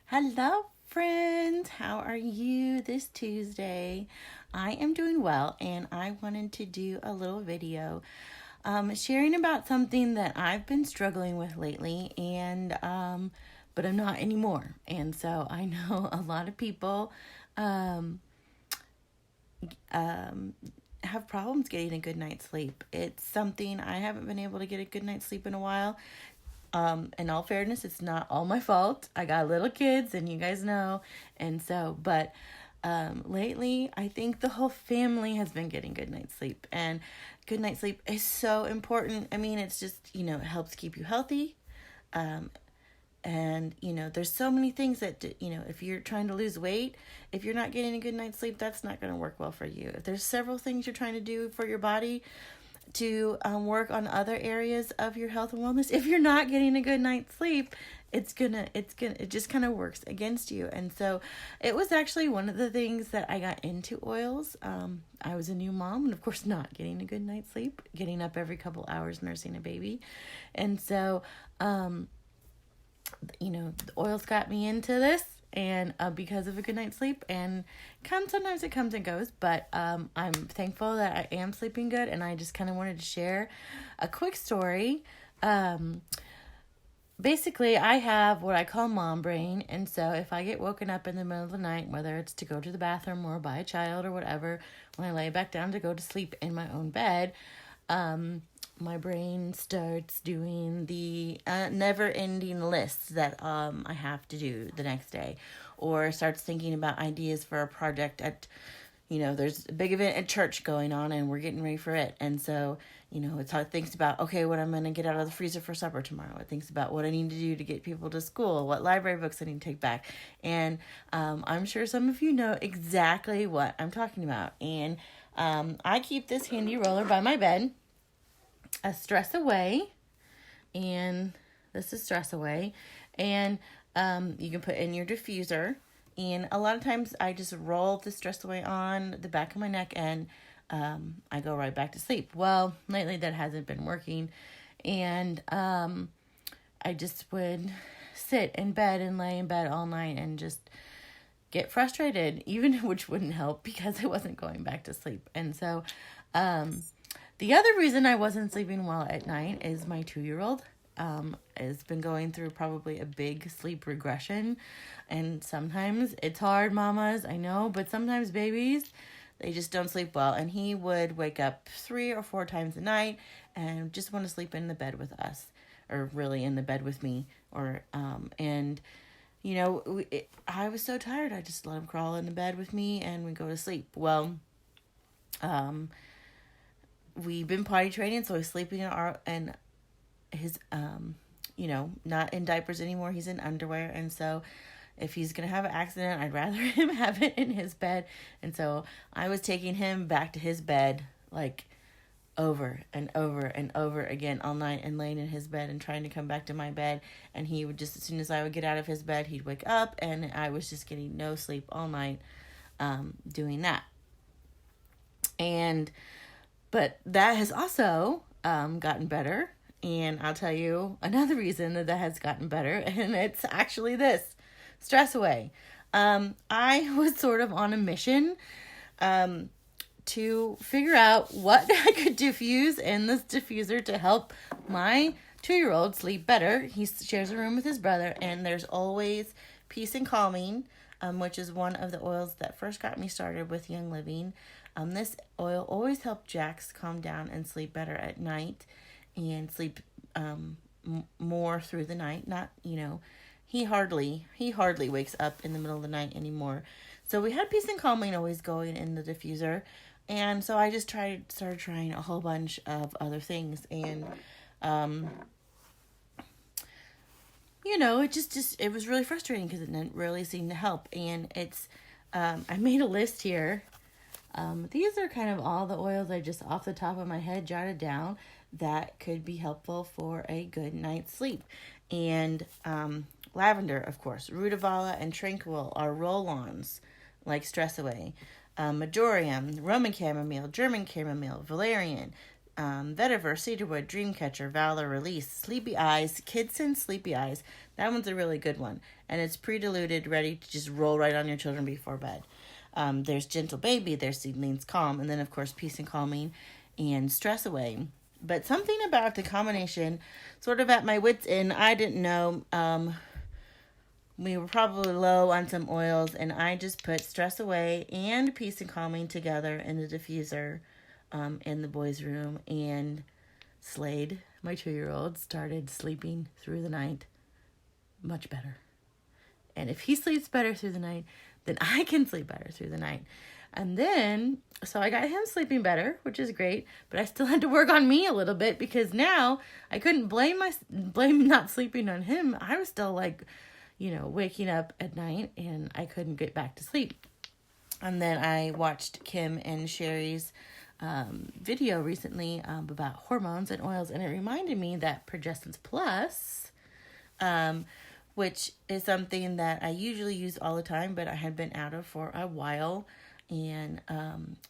Hello, friends. How are you this Tuesday? I am doing well, and I wanted to do a little video sharing about something that I've been struggling with lately, and but I'm not anymore. And so I know a lot of people um, have problems getting a good night's sleep. It's something I haven't been able to get a good night's sleep in a while. In all fairness, it's not all my fault. I got little kids, and you guys know. And so, but lately, I think the whole family has been getting good night's sleep. And good night's sleep is so important. I mean, it's just, it helps keep you healthy. And, there's so many things that, if you're trying to lose weight, if you're not getting a good night's sleep, that's not going to work well for you. If there's several things you're trying to do for your body, to work on other areas of your health and wellness, if you're not getting a good night's sleep, it just kind of works against you. And so it was actually one of the things that I got into oils. I was a new mom, and of course not getting a good night's sleep, getting up every couple hours nursing a baby. And so the oils got me into this, and because of a good night's sleep, and sometimes it comes and goes, but I'm thankful that I am sleeping good. And I just kind of wanted to share a quick story. Basically, I have what I call mom brain, and so if I get woken up in the middle of the night, whether it's to go to the bathroom or by a child or whatever, when I lay back down to go to sleep in my own bed, my brain starts doing the never-ending lists that I have to do the next day, or starts thinking about ideas for a project at, there's a big event at church going on, and we're getting ready for it. And so, it thinks about, okay, what I'm going to get out of the freezer for supper tomorrow. It thinks about what I need to do to get people to school, what library books I need to take back. And I'm sure some of you know exactly what I'm talking about. And I keep this handy roller by my bed, a Stress Away, and this is Stress Away, and you can put in your diffuser. And a lot of times I just roll the Stress Away on the back of my neck, and I go right back to sleep. Well, lately that hasn't been working, and I just would sit in bed and lay in bed all night and just get frustrated, which wouldn't help because I wasn't going back to sleep. And so the other reason I wasn't sleeping well at night is my 2-year-old has been going through probably a big sleep regression. And sometimes it's hard, mamas, I know, but sometimes babies, they just don't sleep well. And he would wake up 3 or 4 times a night and just want to sleep in the bed with us, or really in the bed with me. I was so tired, I just let him crawl in the bed with me and we go to sleep. Well, we've been potty training, so he's sleeping in his, not in diapers anymore. He's in underwear. And so if he's going to have an accident, I'd rather him have it in his bed. And so I was taking him back to his bed, like over and over and over again all night, and laying in his bed and trying to come back to my bed. And he would just, as soon as I would get out of his bed, he'd wake up, and I was just getting no sleep all night, doing that. But that has also gotten better. And I'll tell you another reason that has gotten better. And it's actually this: Stress Away. I was sort of on a mission to figure out what I could diffuse in this diffuser to help my 2-year-old sleep better. He shares a room with his brother. And there's always Peace and Calming, which is one of the oils that first got me started with Young Living. This oil always helped Jax calm down and sleep better at night, and sleep more through the night. Not, he hardly wakes up in the middle of the night anymore. So we had Peace and Calming always going in the diffuser. And so I just started trying a whole bunch of other things. And, it was really frustrating because it didn't really seem to help. And I made a list here. These are kind of all the oils I just off the top of my head jotted down that could be helpful for a good night's sleep. And lavender, of course, rutavala and tranquil are roll-ons like Stress Away. Majorium, Roman chamomile, German chamomile, valerian, Vetiver, Cedarwood, Dreamcatcher, Valor, Release, Sleepy Eyes, Kidston, Sleepy Eyes. That one's a really good one. And it's pre-diluted, ready to just roll right on your children before bed. There's Gentle Baby, there's Seedlings Calm, and then, of course, Peace and Calming and Stress Away. But something about the combination, sort of at my wit's end, I didn't know. We were probably low on some oils, and I just put Stress Away and Peace and Calming together in the diffuser in the boys' room, and Slade, my 2-year-old, started sleeping through the night much better. And if he sleeps better through the night, then I can sleep better through the night. And then, so I got him sleeping better, which is great, but I still had to work on me a little bit, because now I couldn't blame not sleeping on him. I was still like, waking up at night, and I couldn't get back to sleep. And then I watched Kim and Sherry's video recently about hormones and oils, and it reminded me that Progestins Plus, which is something that I usually use all the time, but I had been out of for a while. And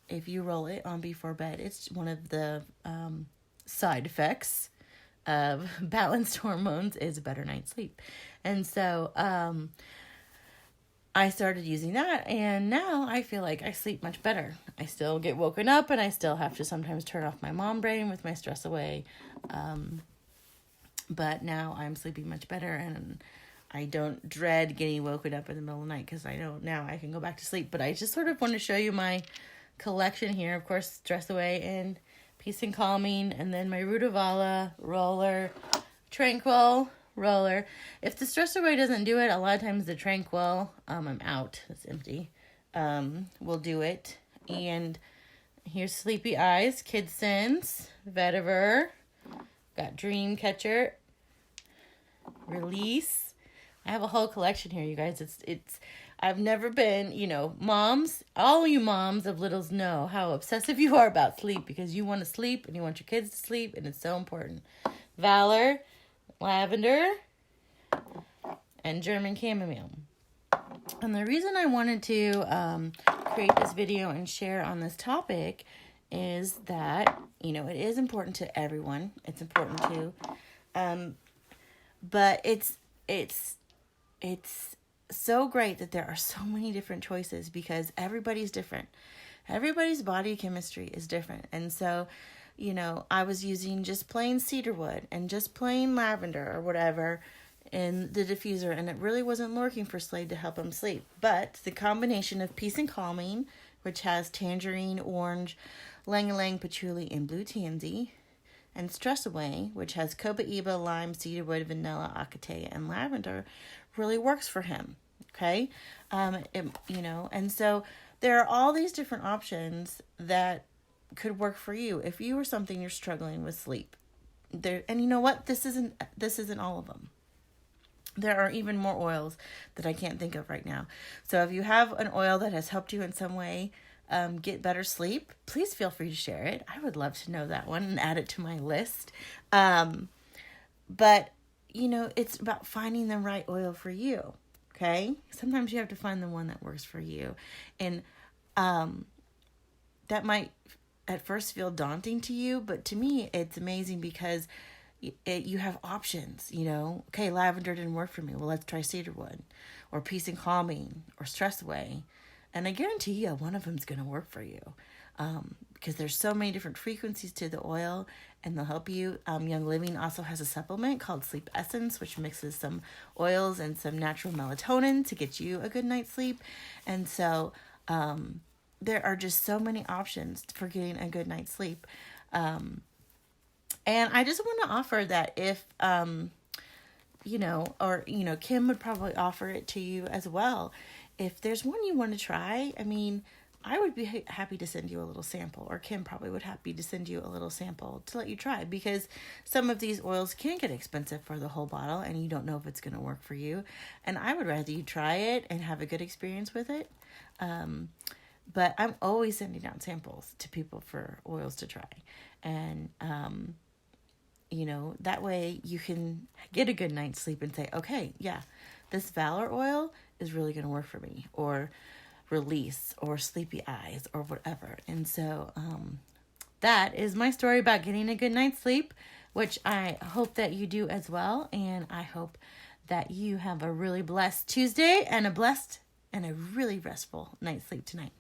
if you roll it on before bed, it's one of the side effects of balanced hormones is a better night's sleep. And so I started using that, and now I feel like I sleep much better. I still get woken up, and I still have to sometimes turn off my mom brain with my Stress Away. But now I'm sleeping much better, and I don't dread getting woken up in the middle of the night, because I know now I can go back to sleep. But I just sort of want to show you my collection here. Of course, Stress Away and Peace and Calming, and then my Rutavala, Roller, Tranquil, Roller. If the Stress Away doesn't do it, a lot of times the Tranquil, I'm out, it's empty, will do it. And here's Sleepy Eyes, Kidsons, Vetiver, got Dreamcatcher, Release. I have a whole collection here, you guys. It's I've never been, moms, all you moms of littles know how obsessive you are about sleep, because you want to sleep and you want your kids to sleep, and it's so important. Valor, Lavender, and German Chamomile. And the reason I wanted to create this video and share on this topic is that, it is important to everyone. It's important to, but it's so great that there are so many different choices, because everybody's different. Everybody's body chemistry is different. And so, I was using just plain cedarwood and just plain lavender or whatever in the diffuser, and it really wasn't working for Slade to help him sleep. But the combination of Peace and Calming, which has tangerine, orange, ylang-ylang, patchouli, and blue tansy, and Stress Away, which has copaiba, lime, cedarwood, vanilla, acate, and lavender, really works for him. Okay, and so there are all these different options that could work for you if you or something you're struggling with sleep. There, and you know what? This isn't all of them. There are even more oils that I can't think of right now. So if you have an oil that has helped you in some way get better sleep, please feel free to share it. I would love to know that one and add it to my list. But, it's about finding the right oil for you, okay? Sometimes you have to find the one that works for you. And that might at first feel daunting to you, but to me, it's amazing, because you have options, Okay, lavender didn't work for me. Well, let's try cedarwood, or Peace and Calming, or Stress Away. And I guarantee you one of them is going to work for you, because there's so many different frequencies to the oil, and they'll help you. Young Living also has a supplement called Sleep Essence, which mixes some oils and some natural melatonin to get you a good night's sleep. And so there are just so many options for getting a good night's sleep. And I just want to offer that if, Kim would probably offer it to you as well. If there's one you want to try, I would be happy to send you a little sample, or Kim probably would happy to send you a little sample to let you try, because some of these oils can get expensive for the whole bottle, and you don't know if it's going to work for you. And I would rather you try it and have a good experience with it. But I'm always sending out samples to people for oils to try. And, that way you can get a good night's sleep and say, okay, yeah, this Valor oil is really going to work for me, or Release, or Sleepy Eyes, or whatever. And so, that is my story about getting a good night's sleep, which I hope that you do as well. And I hope that you have a really blessed Tuesday and a blessed and a really restful night's sleep tonight.